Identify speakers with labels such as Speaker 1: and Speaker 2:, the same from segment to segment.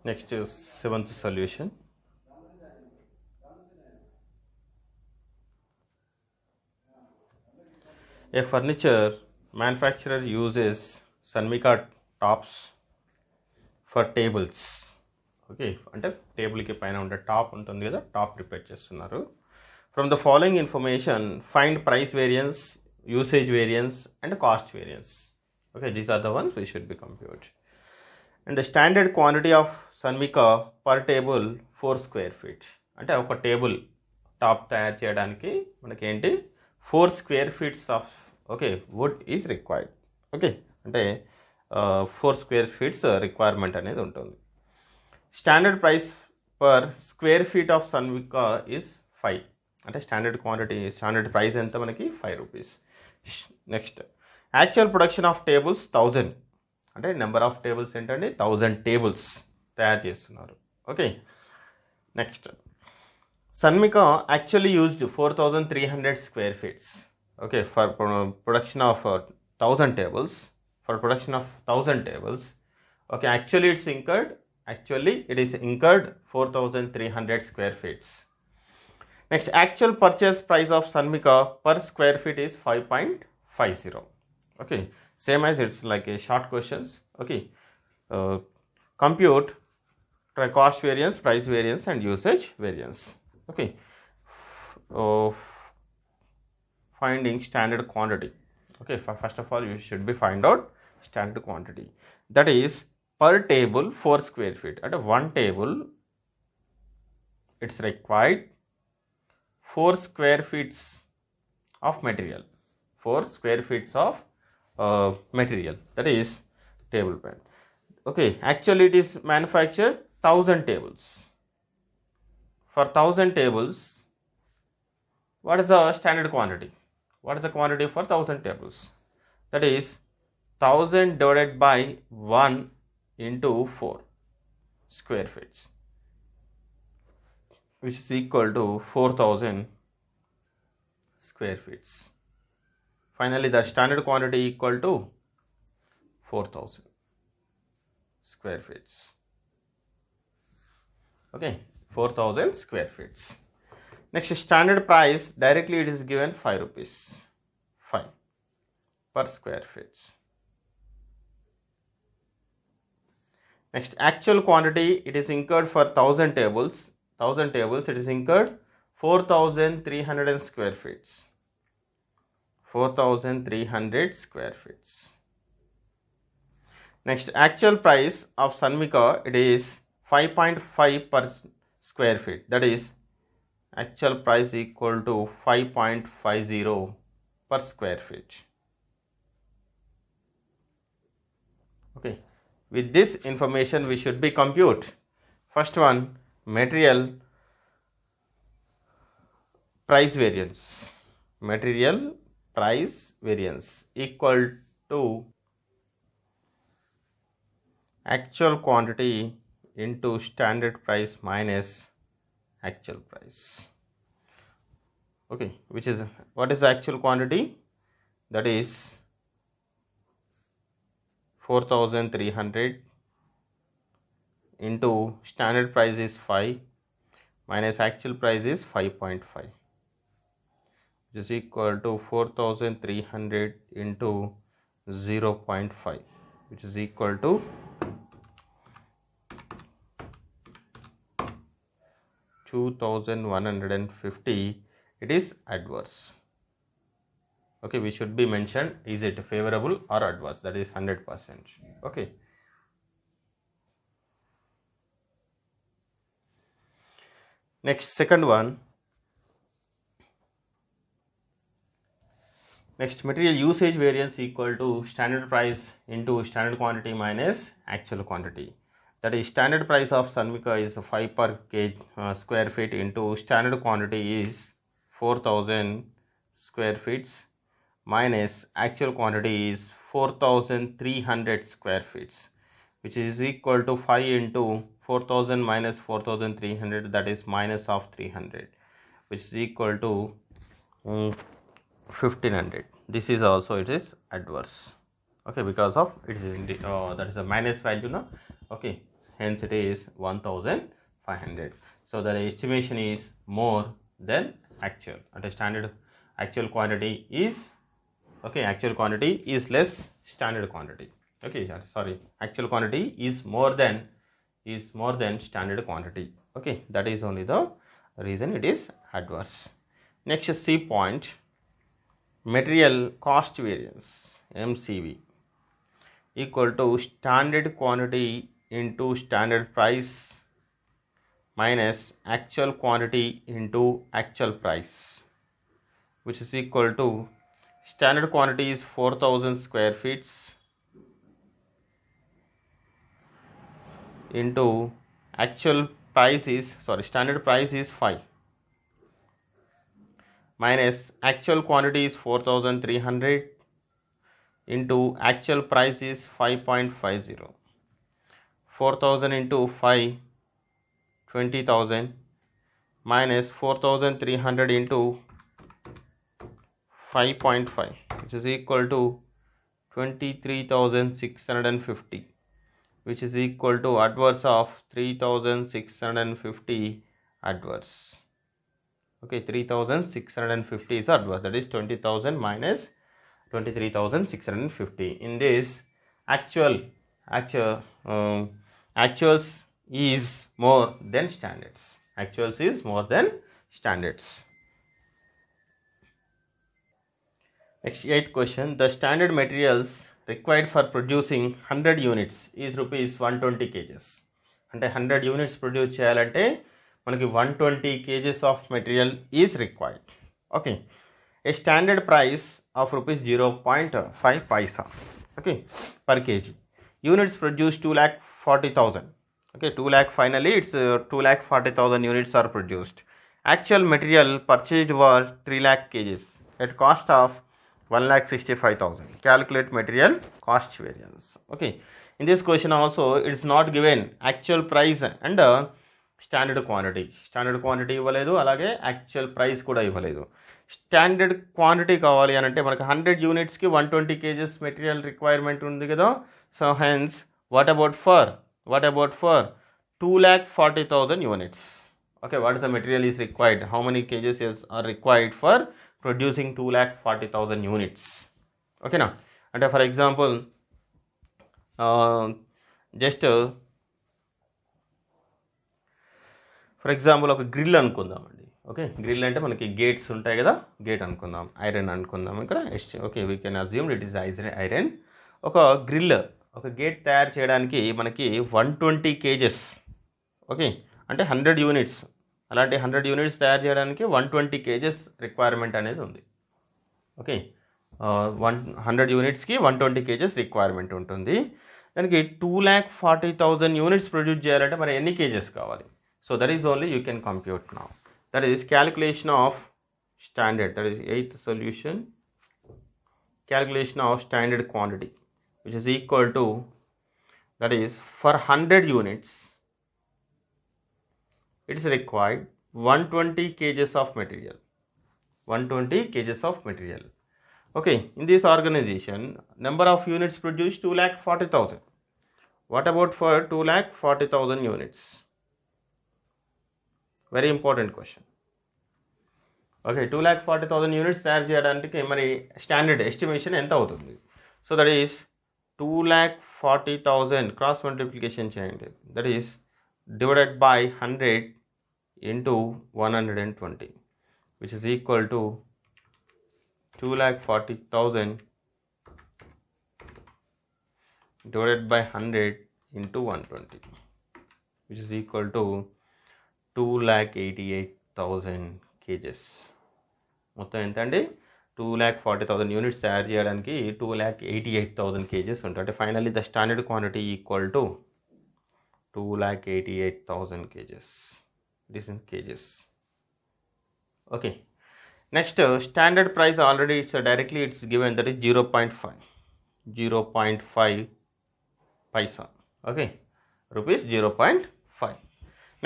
Speaker 1: Next is seventh solution. A furniture manufacturer uses Sanmika tops for tables. Okay, అంటే టేబుల్కి పైన ఉండే top ఉంటుంది కదా, టాప్ ప్రిపేర్ చేస్తున్నారు. From the following information find price variance, usage variance and cost variance. Okay, these are the ones we should be compute. And standard quantity of Sunmica per table 4 square feet. అంటే ఒక table top తయారు చేయడానికి మనకి ఏంటి 4 square feet of okay wood is required. Okay, అంటే 4 square feet requirement అనేది ఉంటుంది. Standard price per square feet of Sunmica is 5. అంటే స్టాండర్డ్ క్వాంటిటీ, స్టాండర్డ్ ప్రైస్ ఎంత మనకి 5 rupees. Next actual production of tables 1000. అంటే నెంబర్ ఆఫ్ టేబుల్స్ ఏంటంటే 1000 tables తయారు చేస్తున్నారు. Okay, next Sunmica actually used 4300 square feet. Okay, for production of 1000 tables. For production of 1000 tables. Okay, actually it is incurred 4300 square feet. Next, actual purchase price of Sanmika per square feet is 5.50. Okay, same as it's like a short questions. Okay, compute cost variance, price variance and usage variance. Okay, finding standard quantity. Okay, first of all you should be find out standard quantity, that is per table 4 square feet. At one table it's required 4 square feet of material. 4 square feet of material, that is table bed. Okay, actually it is manufactured 1000 tables. For 1000 tables, what is the standard quantity? What is the quantity for 1000 tables? That is 1000 divided by 1 into 4 square feet, which is equal to 4000 square feet. Finally, the standard quantity equal to 4000 square feet. Okay, 4000 square feet. Next, standard price, directly it is given 5 rupees, 5 per square feet. Next, actual quantity, it is incurred for 1000 tables. 1000 tables, it is incurred 4300 square feet. 4300 square feet. Next, actual price of Sanmika, it is 5.5 per square feet. That is, actual price equal to 5.50 per square feet. Okay, with this information we should be compute. First one, material price variance. Material price variance equal to actual quantity into standard price minus actual price. Okay, which is, what is the actual quantity? That is 4300 into standard price is 5 minus actual price is 5.5, which is equal to 4300 into 0.5, which is equal to 2150. It is adverse. Okay, we should be mentioned, is it favorable or adverse? That is 100%. Okay, next, second one. Next, material usage variance equal to standard price into standard quantity minus actual quantity. That is, standard price of Sanmika is 5 per square feet into standard quantity is 4000 square feet minus actual quantity is 4300 square feet, which is equal to 5 into 4000 minus 4300, that is minus of 300, which is equal to 1500. This is also, it is adverse. Okay, because of it is in the, that is a minus value now. Okay, hence it is 1500. So the estimation is more than actual. At a standard actual quantity is actual quantity is less standard quantity. Okay, sorry, actual quantity is more than standard quantity. Okay, that is only the reason it is adverse. Next, C point, material cost variance, MCV, equal to standard quantity into standard price minus actual quantity into actual price, which is equal to standard quantity is 4000 square feet into actual price is, standard price is 5 minus actual quantity is 4300 into actual price is 5.50. 4000 into 5, 20,000 minus 4300 into 5.5, which is equal to 23,650, which is equal to adverse of 3,650 adverse. Okay, 3,650 is adverse, that is 20,000 minus 23,650. In this, actuals is more than standards. Actuals is more than standards. Next, 8th question. The standard materials required for producing 100 units is rupees 120 kgs. అంటే 100 units produce చేయాలంటే మనకి 120 kgs of material is required. Okay. A standard price of rupees 0.5 paisa, okay, per kg. Units produced 2,40,000. Okay, 2 lakh, finally it's 2,40,000 units are produced. Actual material purchased was 3 lakh kgs at cost of 1,65,000. Calculate material cost variance. Okay, in this question also it is not given actual price and standard quantity. Standard quantity ఇవ్వలేదు, అలాగే actual price కూడా ఇవ్వలేదు. Standard quantity కావాలి అని అంటే మనకు 100 యూనిట్స్కి 120 kgs material requirement ఉంది కదా. So hence what about for 2,40,000 units. Okay, what is the material is required? How many kgs are required for producing 2,40,000 units? Okay, now, and for example, for example ఒక grill అనుకుందామండి. Okay, grill అంటే మనకి gates ఉంటాయి కదా, gate అనుకుందాం, iron అనుకుందాం ఇక్కడ. Okay, we can assume it is iron. ఒక grill, ఒక గేట్ తయారు చేయడానికి మనకి 120 kgs. ఓకే, అంటే 100 యూనిట్స్. అలాంటి 100 యూనిట్స్ తయారు చేయడానికి 120 kgs రిక్వైర్మెంట్ అనేది ఉంది. ఓకే, 100 యూనిట్స్కి 120 kgs రిక్వైర్మెంట్ ఉంటుంది. దానికి 2,40,000 యూనిట్స్ ప్రొడ్యూస్ చేయాలంటే మరి ఎన్ని కేజెస్ కావాలి? So that is only you can compute now. That is calculation of standard. That is 8th solution. Calculation of standard quantity, which is equal to, that is for 100 units it is required 120 kgs of material. 120 kgs of material. Okay, in this organization number of units produced 2,40,000. What about for 2,40,000 units? Very important question. Okay, 2,40,000 units తయారు చేయడానికి మరి standard estimation ఎంత అవుతుంది? So that is 2,40,000 cross multiplication చేయండి. That is divided by 100 into 120, which is equal to 2,40,000 divided by 100 into 120, which is equal to 2,88,000 kgs. మొత్తం ఎంత అండి? 2,40,000 units తయారు చేయడానికి 2,88,000 kgs ఉంటుంది. అంటే finally the standard quantity equal to 2,88,000 kgs. It is in kgs. Okay, next standard price already it's directly it's given, that is 0.5 paisa. Okay, rupees 0.5.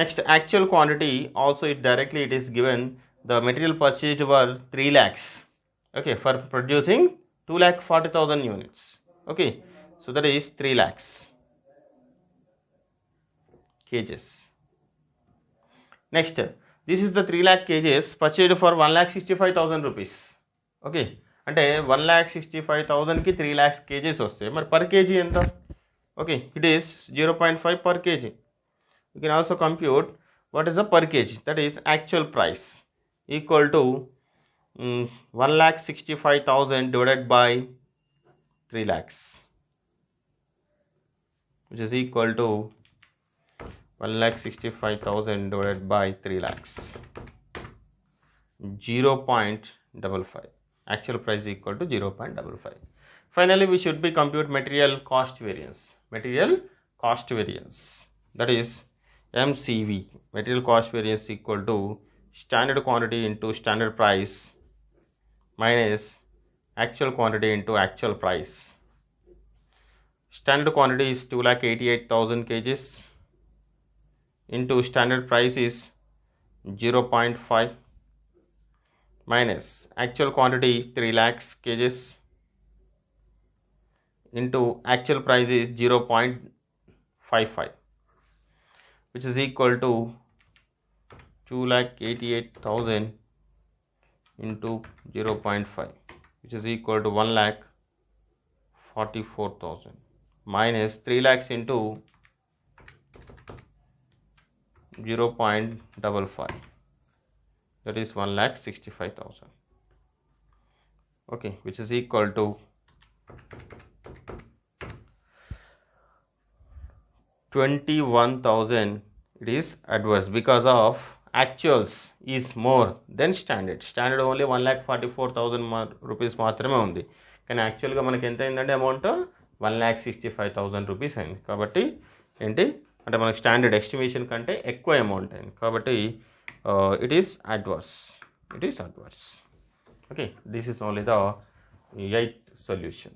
Speaker 1: Next, actual quantity also it directly it is given. The material purchased were 3 lakhs. Okay, for producing 2,40,000 units. Okay, so that is 3 lakhs. kgs. Next, this is the 3 lakh kgs purchased for 1,65,000 rupees. Okay, అంటే 1,65,000కి 3 lakhs kgs వస్తాయి. మరి per KG ఎంత? Okay, it is 0.5 per kg. You can also compute what is the per kg, that is actual price, equal to 1,65,000 divided by 3 lakhs, which is equal to 1,65,000 divided by 3 lakhs, 0.55. Actual price equal to 0.55. Finally, we should be compute material cost variance. Material cost variance, that is MCV. Material cost variance equal to standard quantity into standard price minus actual quantity into actual price. Standard quantity is 2,88,000 kgs into standard price is 0.5 minus actual quantity 3 lakhs kgs into actual price is 0.55, which is equal to 2,88,000 into 0.5, which is equal to 1,44,000 minus 3 lakhs into 0.55, that is 1,65,000. Okay, which is equal to 21,000. It is adverse because of actuals is more than standard. Standard only 1,44,000 rupees మాత్రమే ఉంది, కానీ యాక్చువల్గా మనకి ఎంత అయిందంటే amount 1,65,000 rupees అయింది. కాబట్టి ఏంటి అంటే మనకి స్టాండర్డ్ ఎస్టిమేషన్ కంటే ఎక్కువ అమౌంట్ అయింది. కాబట్టి it is adverse. Okay, this is only the 8th solution.